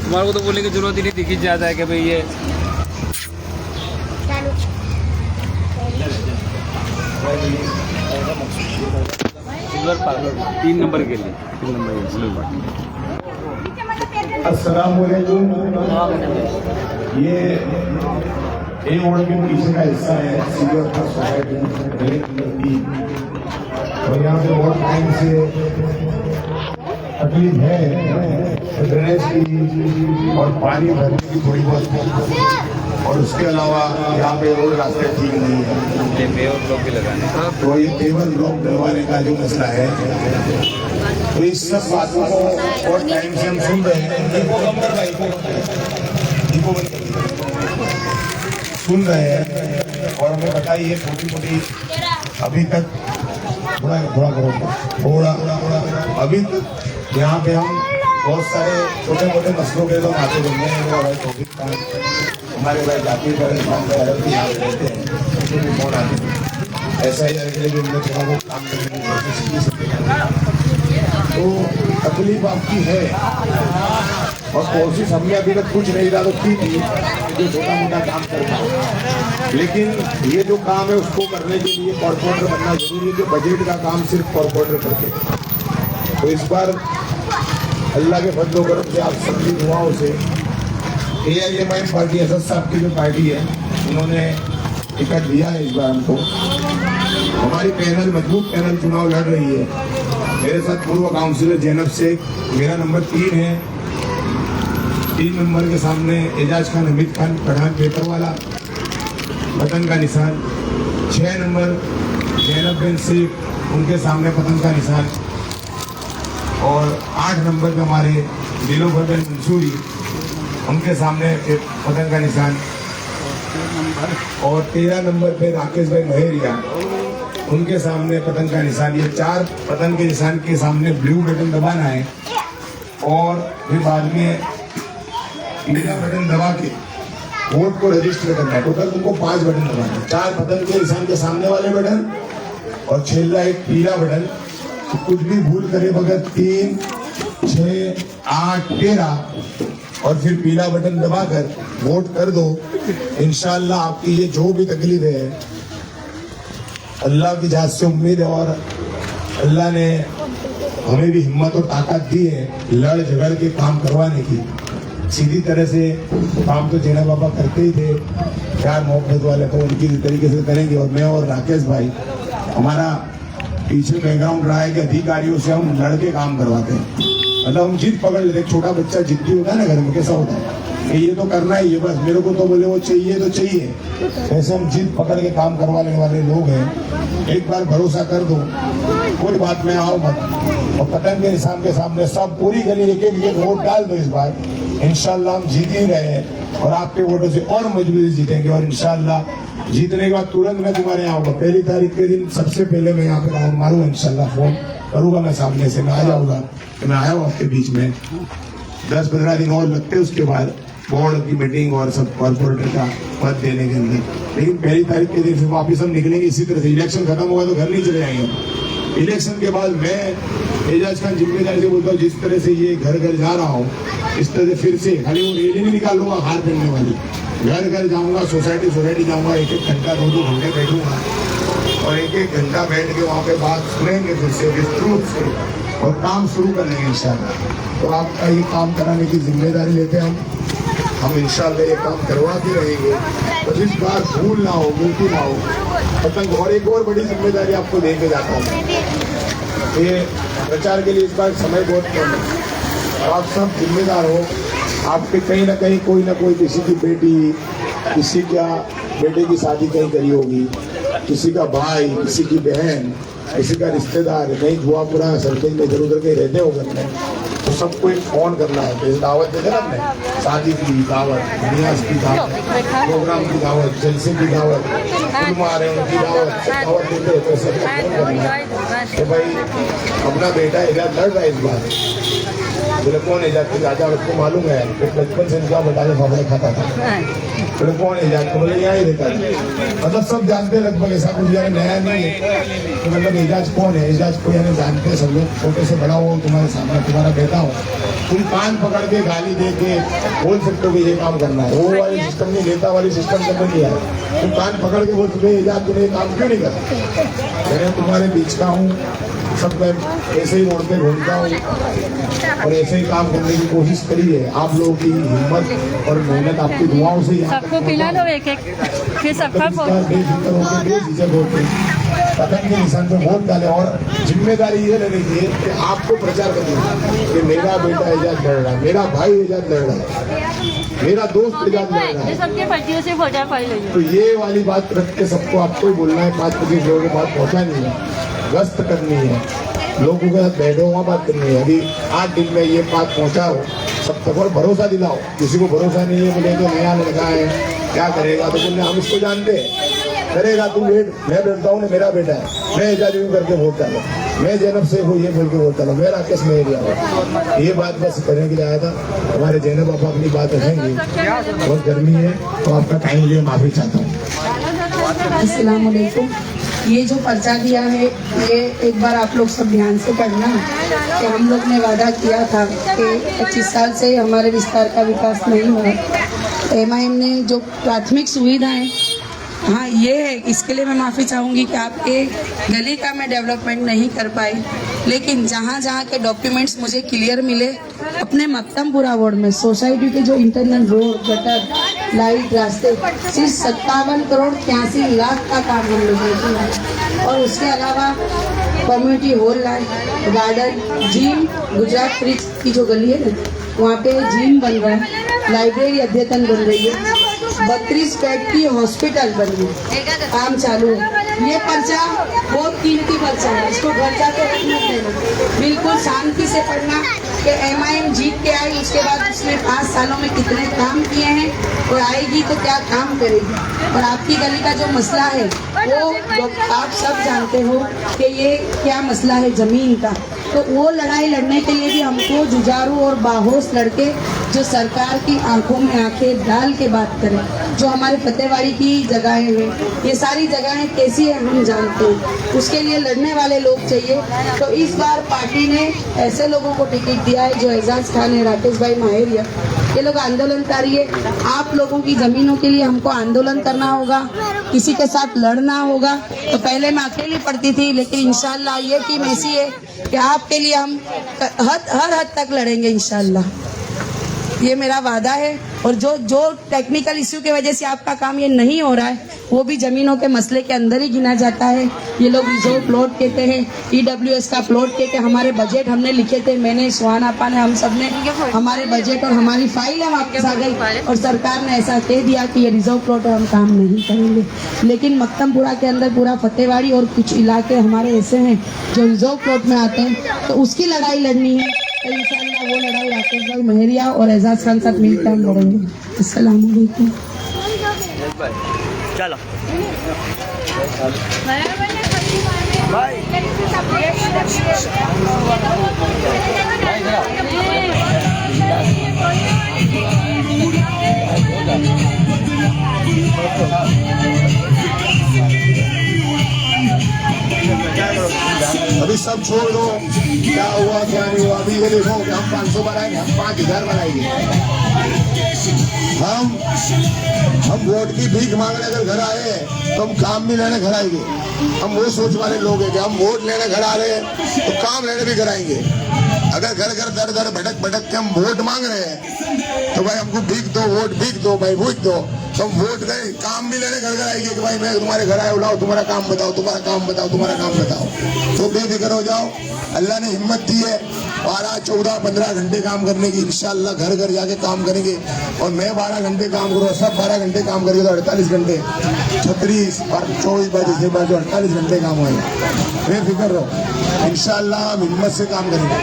तुम्हारे को तो बोलने की जरूरत ही नहीं दिखी जाता है कि भाई ये सिल्वर पार्लर 3 नंबर के लिए 3 नंबर सिल्वर। अस्सलाम वालेकुम। ये ए वार्ड के पीछे का हिस्सा है सिल्वर का सोसाइटी की, और यहाँ पे बहुत टाइम से तकलीफ है ड्रेनेज की और पानी भरने की थोड़ी बहुत, और उसके अलावा यहाँ पे रोड रास्ते ठीक नहीं है, पेवर ब्लॉक भी लगाने तो ये पेवर ब्लॉक डलवाने का जो मसला है, तो इस सब बातों को बहुत टाइम से हम सुन रहे हैं, सुन रहे हैं, और हमें बताइए छोटी मोटी अभी तक थोड़ा अभी तक यहाँ पे हम बहुत सारे छोटे मोटे मसलों के लोग आते रहते हैं। हमारे भाई जाति पर यहाँ पे रहते हैं, उनको भी फोन आते हैं, ऐसा ही अगले दिन में थोड़ा बहुत काम करने की कोशिश की सकते हैं। तो तकलीफ आपकी है और कोशिश हमने अभी तक कुछ नहीं था तो की थी जो छोटा मोटा काम करना, लेकिन ये जो काम है उसको करने के लिए कॉर्पोरेटर बनना जरूरी है। जो बजट का काम सिर्फ कॉर्पोरेटर करते हैं, तो इस बार अल्लाह के फजल करम से आप सबकी दुआओं से AIMIM पार्टी, असद साहब की जो पार्टी है, उन्होंने टिकट दिया है इस बार हमको। हमारी पैनल मजबूत पैनल चुनाव लड़ रही है। मेरे साथ पूर्व काउंसिलर जैनब शेख, मेरा नंबर 3 है, 3 नंबर के सामने एजाज खान, हमीद खान पठान पेपर वाला, पतन का निशान, 6 नंबर जैनब बिन शेख, उनके सामने पतन का निशान, और 8 नंबर पे हमारे दिलोवर बिन मंसूरी, उनके सामने पतन का निशान, और 13 नंबर पे राकेश भाई महेरिया, उनके सामने पतन का निशान। ये 4 पतन के निशान के सामने ब्लू बटन दबाना है, और फिर बाद में पीला बटन दबा के वोट को रजिस्टर करना है। टोटल तुमको 5 बटन दबाना है, 4 पतन के निशान के सामने वाले बटन और छेला एक पीला बटन। तो कुछ भी भूल करे बगैर 3, 6, 8, 13 और फिर पीला बटन दबाकर वोट कर दो। इंशाअल्लाह आपकी ये जो भी तकलीफ है, अल्लाह की जात से उम्मीद है, और अल्लाह ने हमें भी हिम्मत और ताकत दी है लड़ झगड़ के काम करवाने की। सीधी तरह से काम तो जेना बाबा करते ही थे, 4 मोहब्बत वाले, तो उनकी तरीके से करेंगे। और मैं और राकेश भाई, हमारा पीछे बैकग्राउंड रहा है कि अधिकारियों से हम लड़के काम करवाते हैं। मतलब हम जिद पकड़ लेते, छोटा बच्चा जिद्दी होता है ना घर में, कैसा होता है कि ये तो करना ही है, बस मेरे को तो बोले वो चाहिए तो चाहिए, ऐसे हम जिद पकड़ के काम करवाने वाले लोग हैं। एक बार भरोसा कर दो, कोई बात में आओ मत, और पतंग के निशान के सामने सब पूरी गली एक वोट डाल दो। इस बार इंशाल्लाह हम जीत ही रहे हैं, और आपके वोटों से और मजबूती जीतेंगे, और इंशाल्लाह जीतने के बाद तुरंत मैं तुम्हारे यहाँ आऊंगा। 1 तारीख के दिन सबसे पहले मैं यहाँ पे राउंड मारूंगा, इंशाल्लाह फोन करूंगा मैं सामने से, मैं आ जाऊंगा। मैं आया हूँ आपके बीच में, 10-15 दिन और लगते हैं उसके बाद बोर्ड की मीटिंग और सब कॉर्पोरेटर का पद देने के अंदर। लेकिन 1 तारीख के दिन फिर वापिस हम निकलेंगे इसी तरह से। इलेक्शन खत्म होगा तो घर नहीं चले जाएंगे। इलेक्शन के बाद मैं एजाज खान जिम्मेदारी से बोलता हूँ, जिस तरह से ये घर घर जा रहा हूँ, इस तरह से फिर से खाली वो रैली नहीं निकाल लूंगा हार पहनने वाली, घर घर जाऊंगा, सोसाइटी जाऊंगा, 1-1 घंटा 2-2 घंटे बैठूंगा, और 1-1 घंटा बैठ के वहाँ पे बात सुनेंगे फिर से विस्तृत से, और काम शुरू करेंगे इंशाल्लाह। तो आपका ये काम कराने की जिम्मेदारी लेते हैं हम इंशाल्लाह ये काम करवाते रहेंगे। तो इस बार भूल ना हो, गलती ना हो पतंग। और एक और बड़ी जिम्मेदारी आपको दे के जाता हूँ, ये प्रचार के लिए इस बार समय बहुत कम है, और आप सब जिम्मेदार हो। आपके कहीं ना कहीं कोई ना कोई, किसी की बेटी, किसी का बेटे की शादी कहीं करी होगी, किसी का भाई, किसी की बहन, किसी का रिश्तेदार कहीं जुआपुरा सर्कल में इधर उधर कहीं रहते हो घर में, तो सबको एक फोन करना है। जैसे दावत देते ना हमने, शादी की दावत, नियाज की दावत, प्रोग्राम की दावत, जलसे की दावत, उनकी दावत देते हो, तो सबको फोन करना है कि भाई अपना बेटा इधर लड़ रहा है इस बार, तो बोले कौन एजाज के राजा, उसको मालूम है कि बचपन से इनका बताया फाफड़े खाता था। बोले कौन एजाज को, बोले यहाँ ही रहता है। मतलब सब जानते लगभग, ऐसा कुछ यानी नया नहीं है। तो मतलब एजाज कौन है, एजाज को यानी जानते सब लोग, छोटे से बड़ा हो तुम्हारे सामने तुम्हारा बेटा हो, तुम कान पकड़ के गाली दे के बोल सकते हो कि ये काम करना है। वो वाली सिस्टम नहीं, नेता वाली सिस्टम करना नहीं है। तुम कान पकड़ के बोल सकते एजाज तुमने ये काम क्यों नहीं करता। मैं तुम्हारे बीच का हूँ, सब मैं ऐसे ही रोड पे घूमता हूँ और ऐसे ही काम करने की कोशिश करी है। आप लोगों की हिम्मत और मेहनत आपकी दुआओं से सबको पिला लो एक एक, फिर सबका बेफिक्र होकर बेझिझक होकर पतन के निशान पे वोट डाले। और जिम्मेदारी ये लेनी चाहिए कि आपको प्रचार करना है कि मेरा बेटा एजाज लड़ रहा है, मेरा भाई एजाज लड़ रहा है, मेरा दोस्त एजाज लड़ रहा है। सबके पार्टियों से वोटा पाई रही तो ये वाली बात रख के सबको आपको ही बोलना है। 5-25 लोगों के पास पहुंचानी है, गश्त करनी है, लोगों के साथ बैठो वहाँ बात करनी है। अभी 8 दिन में ये बात पहुँचाओ, सब तक और भरोसा दिलाओ। किसी को भरोसा नहीं है, बोले तो नया लड़का है क्या करेगा, तो बोलने हम इसको जानते हैं, करेगा तू वेट, मैं बैठता हूँ, मेरा बेटा है, मैं एजाज यूँ करके वोट डालो, मैं जैनब से हूँ ये बोल के वोट डालो, मेरा केस में एरिया हो। ये बात बस करने के लिए आया था। हमारे जैनब आप अपनी बात रखेंगे, बहुत गर्मी है तो आपका टाइम लिए माफी चाहता हूँ। अस्सलाम वालेकुम। ये जो पर्चा दिया है ये एक बार आप लोग सब ध्यान से पढ़ना कि हम लोग ने वादा किया था कि 25 साल से हमारे विस्तार का विकास नहीं हुआ। MIM ने जो प्राथमिक सुविधाएं, हाँ ये है, इसके लिए मैं माफ़ी चाहूँगी कि आपके गली का मैं डेवलपमेंट नहीं कर पाई, लेकिन जहाँ जहाँ के डॉक्यूमेंट्स मुझे क्लियर मिले अपने मक्तमपुरा वार्ड में सोसाइटी के जो इंटरनल रोड, गटर, लाइट, रास्ते, सिर्फ 57 करोड़ 83 लाख का काम हम लोग ने किया। और उसके अलावा community hall, garden, gym, Gujarat bridge की जो गली है ना वहाँ पे जिम बन रहा है, लाइब्रेरी अद्यतन बन रही है, 32 बेड की हॉस्पिटल बन रही, काम चालू है। ये पर्चा बहुत कीमती पर्चा है, इसको घर जाके रखना देना, बिल्कुल शांति से पढ़ना कि MIM जीत के आई, उसके बाद उसने 5 सालों में कितने काम किए हैं और आएगी तो क्या काम करेगी। और आपकी गली का जो मसला है वो आप सब जानते हो कि ये क्या मसला है ज़मीन का। तो वो लड़ाई लड़ने के लिए भी हमको जुझारू और बाहोश लड़के जो सरकार की आंखों में आंखें डाल के बात करें। जो हमारे फतेहवाड़ी की जगहें हैं, ये सारी जगहें कैसी है हम जानते हैं, उसके लिए लड़ने वाले लोग चाहिए। तो इस बार पार्टी ने ऐसे लोगों को टिकट दिया है जो एजाज खान है, राकेश भाई माहेरिया, ये लोग आंदोलनकारी है। आप लोगों की ज़मीनों के लिए हमको आंदोलन करना होगा, किसी के साथ लड़ना होगा। तो पहले मैं अकेली पढ़ती थी, लेकिन इंशाल्लाह ये टीम ऐसी है कि आपके लिए हम हर हद तक लड़ेंगे इंशाल्लाह, ये मेरा वादा है। और जो टेक्निकल इश्यू की वजह से आपका काम ये नहीं हो रहा है वो भी जमीनों के मसले के अंदर ही गिना जाता है। ये लोग रिजर्व प्लॉट कहते हैं, EWS का प्लॉट कहते हैं। हमारे बजट हमने लिखे थे, मैंने, सुहाना आपा ने, हम सब ने हमारे बजट और हमारी फाइल है वापस आ गई और सरकार ने ऐसा कह दिया कि ये रिजर्व प्लॉट है, हम काम नहीं करेंगे। लेकिन मक्तमपुरा के अंदर पूरा फतेहवाड़ी और कुछ इलाके हमारे ऐसे हैं जो रिजर्व प्लॉट में आते हैं, तो उसकी लड़ाई लड़नी है। तो इंशाअल्लाह वो लड़ाई राकेश भाई मेहरिया और एजाज खान साथ मिलकर हम लड़ेंगे। अस्सलाम वालेकुम। चलो अभी सब छोड़ दो क्या हुआ क्या नहीं हुआ। अभी ये देखो कि हम 500 बनाएंगे, हम 5000 बनाएंगे। हम वोट की भीख मांगने अगर घर आए तो हम काम भी लेने घर आएंगे। हम वो सोच वाले लोग हैं कि हम वोट लेने घर आ रहे हैं तो काम लेने भी घर आएंगे। अगर घर घर दर दर भटक भटक के हम वोट मांग रहे हैं तो भाई हमको भीख दो, वोट भीख दो, भाई वोट दो। तो हम वोट गए, काम भी लेने घर घर आएंगे कि भाई मैं तुम्हारे घर आया, उलाओ तुम्हारा काम बताओ, तुम्हारा काम बताओ, तुम्हारा काम बताओ। तो बेफिक्र हो जाओ, अल्लाह ने हिम्मत दी है 12, 14, 15 घंटे काम करने की। इंशाल्लाह घर घर जाके काम करेंगे। और मैं 12 घंटे काम करूँ, सब 12 घंटे काम करेंगे तो 48 घंटे, 36 और 24 बजे से बाद 48 घंटे काम होएगा। बेफिक्र रहो, इंशाल्लाह हम हिम्मत से काम करेंगे।